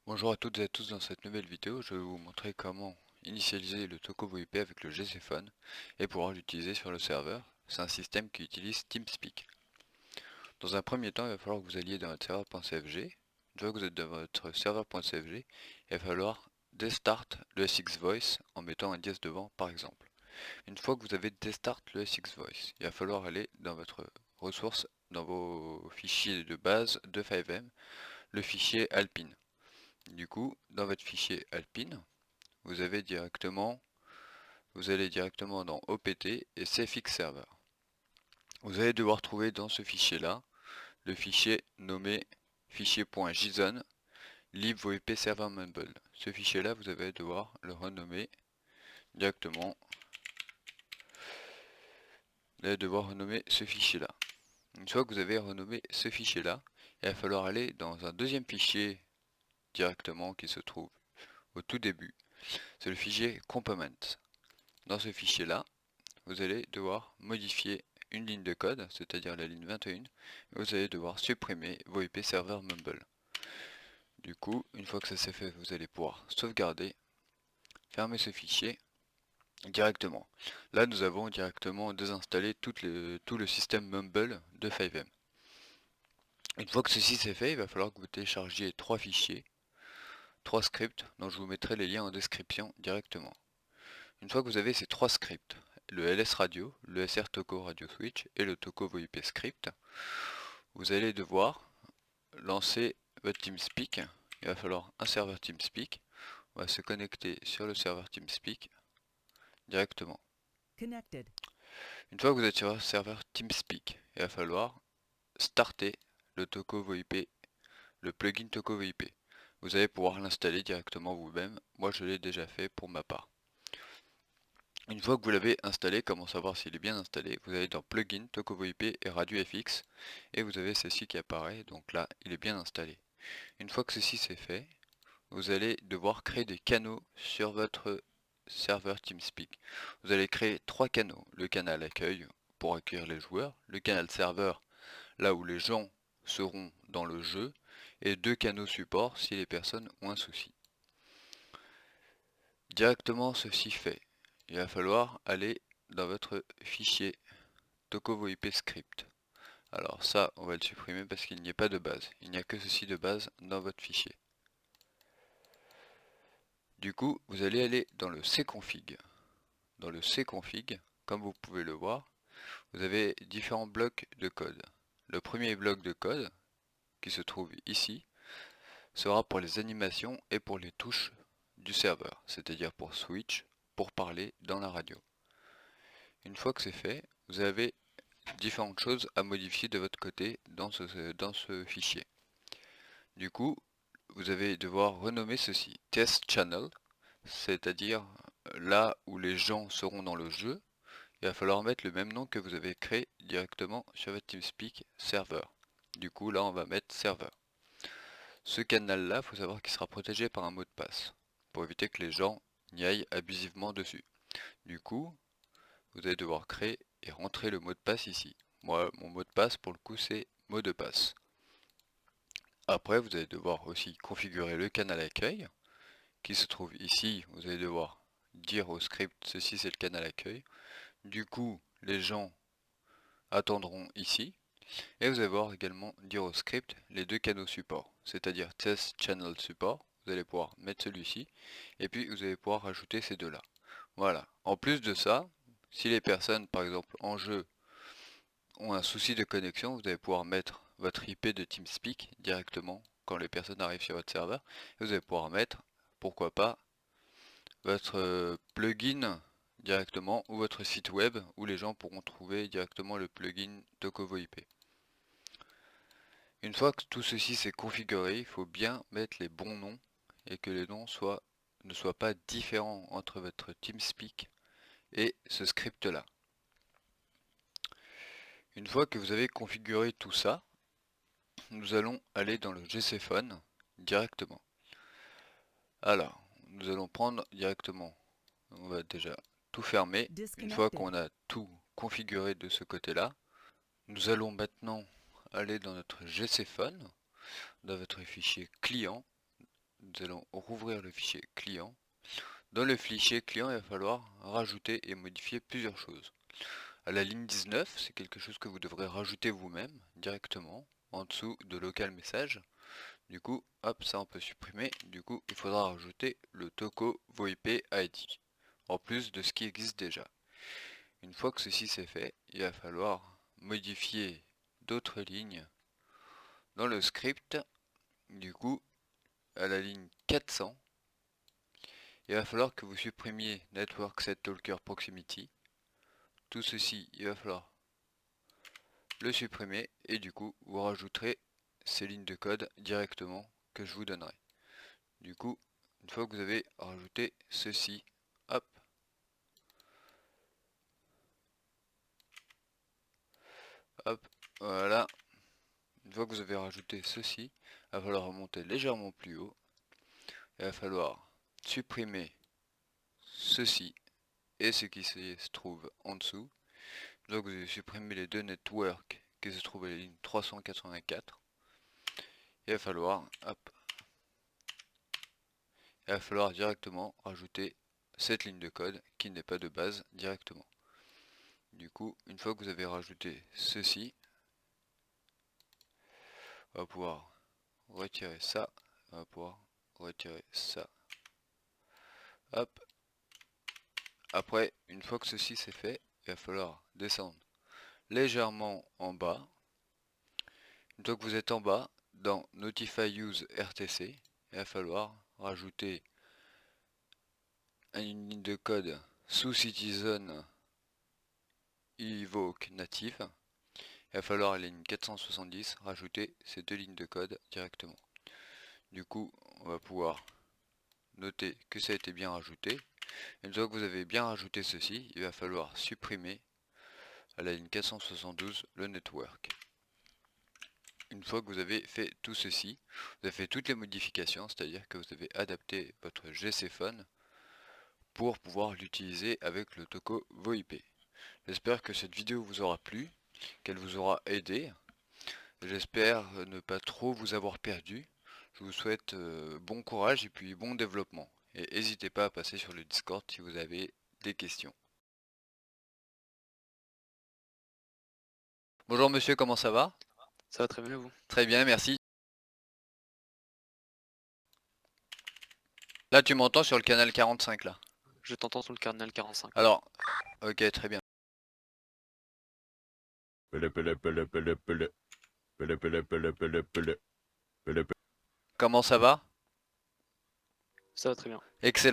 Bonjour à toutes et à tous, dans cette nouvelle vidéo, je vais vous montrer comment initialiser le Toco VoIP avec le GCphone et pouvoir l'utiliser sur le serveur. C'est un système qui utilise TeamSpeak. Dans un premier temps, il va falloir que vous alliez dans votre serveur.cfg. Une fois que vous êtes dans votre serveur.cfg, il va falloir destart le SX Voice en mettant un dièse devant par exemple. Une fois que vous avez destart le SX Voice, il va falloir aller dans votre ressource, dans vos fichiers de base de 5M, le fichier Alpine. Du coup, dans votre fichier Alpine, vous allez directement dans OPT et CFX Server. Vous allez devoir trouver dans ce fichier-là le fichier nommé fichier.json libVoip server mumble. Ce fichier-là, vous allez devoir le renommer directement. Vous allez devoir renommer ce fichier-là. Une fois que vous avez renommé ce fichier-là, il va falloir aller dans un deuxième fichier directement qui se trouve au tout début. C'est le fichier components. Dans ce fichier-là, vous allez devoir modifier une ligne de code, c'est-à-dire la ligne 21, et vous allez devoir supprimer VoIP server mumble. Du coup, une fois que ça c'est fait, vous allez pouvoir sauvegarder, fermer ce fichier directement. Là, nous avons directement désinstallé tout le système mumble de 5M. Une fois que ceci c'est fait, il va falloir que vous téléchargiez trois fichiers, trois scripts, dont je vous mettrai les liens en description directement. Une fois que vous avez ces trois scripts, le ls radio, le sr toco radio switch et le toco VoIP script, vous allez devoir lancer votre TeamSpeak. Il va falloir un serveur TeamSpeak. On va se connecter sur le serveur TeamSpeak directement. Connected. Une fois que vous êtes sur le serveur TeamSpeak, il va falloir starter le Toco VoIP, le plugin Toco VoIP. Vous allez pouvoir l'installer directement vous-même. Moi, je l'ai déjà fait pour ma part. Une fois que vous l'avez installé, comment savoir s'il est bien installé? Vous allez dans Plugin, Toco VoIP et Radio FX et vous avez ceci qui apparaît. Donc là, il est bien installé. Une fois que ceci c'est fait, vous allez devoir créer des canaux sur votre serveur TeamSpeak. Vous allez créer trois canaux. Le canal accueil pour accueillir les joueurs, le canal serveur là où les gens seront dans le jeu, et deux canaux support si les personnes ont un souci. Directement ceci fait, il va falloir aller dans votre fichier Toco VoIP script. Alors ça, on va le supprimer parce qu'il n'y a pas de base. Il n'y a que ceci de base dans votre fichier. Du coup, vous allez aller dans le cconfig. Dans le cconfig, comme vous pouvez le voir, vous avez différents blocs de code. Le premier bloc de code, qui se trouve ici, sera pour les animations et pour les touches du serveur, c'est-à-dire pour switch, pour parler dans la radio. Une fois que c'est fait, vous avez différentes choses à modifier de votre côté dans ce fichier. Du coup, vous allez devoir renommer ceci test channel, c'est-à-dire là où les gens seront dans le jeu. Il va falloir mettre le même nom que vous avez créé directement sur votre TeamSpeak serveur. Du coup, là, on va mettre serveur. Ce canal-là, il faut savoir qu'il sera protégé par un mot de passe, pour éviter que les gens n'y aillent abusivement dessus. Du coup, vous allez devoir créer et rentrer le mot de passe ici. Moi, mon mot de passe, pour le coup, c'est mot de passe. Après, vous allez devoir aussi configurer le canal accueil, qui se trouve ici. Vous allez devoir dire au script, ceci c'est le canal accueil. Du coup, les gens attendront ici. Et vous allez voir également dire au script les deux canaux support, c'est-à-dire test channel support, vous allez pouvoir mettre celui-ci, et puis vous allez pouvoir rajouter ces deux-là. Voilà. En plus de ça, si les personnes par exemple en jeu ont un souci de connexion, vous allez pouvoir mettre votre IP de TeamSpeak directement quand les personnes arrivent sur votre serveur, et vous allez pouvoir mettre, pourquoi pas, votre plugin directement ou votre site web où les gens pourront trouver directement le plugin Toco VoIP. Une fois que tout ceci s'est configuré, il faut bien mettre les bons noms et que les noms ne soient pas différents entre votre TeamSpeak et ce script-là. Une fois que vous avez configuré tout ça, nous allons aller dans le GCphone directement. Alors, nous allons prendre directement, on va déjà tout fermer. Une fois Disconnected. qu'on a tout configuré de ce côté-là, nous allons maintenant aller dans notre GCphone, dans votre fichier client, nous allons rouvrir le fichier client. Dans le fichier client, il va falloir rajouter et modifier plusieurs choses. À la ligne 19, c'est quelque chose que vous devrez rajouter vous-même directement en dessous de local message. Du coup, hop, ça on peut supprimer. Du coup, il faudra rajouter le Toco VoIP ID en plus de ce qui existe déjà. Une fois que ceci c'est fait, il va falloir modifier d'autres lignes dans le script. Du coup, à la ligne 400, il va falloir que vous supprimiez Network Set Talker Proximity. Tout ceci, il va falloir le supprimer et du coup, vous rajouterez ces lignes de code directement que je vous donnerai. Du coup, une fois que vous avez rajouté ceci, hop, hop, voilà. Une fois que vous avez rajouté ceci, il va falloir remonter légèrement plus haut. Il va falloir supprimer ceci et ce qui se trouve en dessous. Donc vous avez supprimé les deux networks qui se trouvent à la ligne 384. Il va falloir, hop, il va falloir directement rajouter cette ligne de code qui n'est pas de base directement. Du coup, une fois que vous avez rajouté ceci, on va pouvoir retirer ça, on va pouvoir retirer ça. Hop. Après, une fois que ceci c'est fait, il va falloir descendre légèrement en bas. Une fois que vous êtes en bas, dans Notify Use RTC, il va falloir rajouter une ligne de code sous Citizen Evoke Native. Il va falloir à la ligne 470 rajouter ces deux lignes de code directement. Du coup, on va pouvoir noter que ça a été bien rajouté. Une fois que vous avez bien rajouté ceci, il va falloir supprimer à la ligne 472 le network. Une fois que vous avez fait tout ceci, vous avez fait toutes les modifications, c'est-à-dire que vous avez adapté votre GC Phone pour pouvoir l'utiliser avec le Toco VoIP. J'espère que cette vidéo vous aura plu, qu'elle vous aura aidé. J'espère ne pas trop vous avoir perdu. Je vous souhaite bon courage et puis bon développement. Et n'hésitez pas à passer sur le Discord si vous avez des questions. Bonjour monsieur, comment ça va? Ça va très bien, vous? Très bien, merci. Là tu m'entends sur le canal 45 là. Je t'entends sur le kernel 45, ouais. Alors, ok, très bien. Comment ça va? Ça va très bien. Excellent.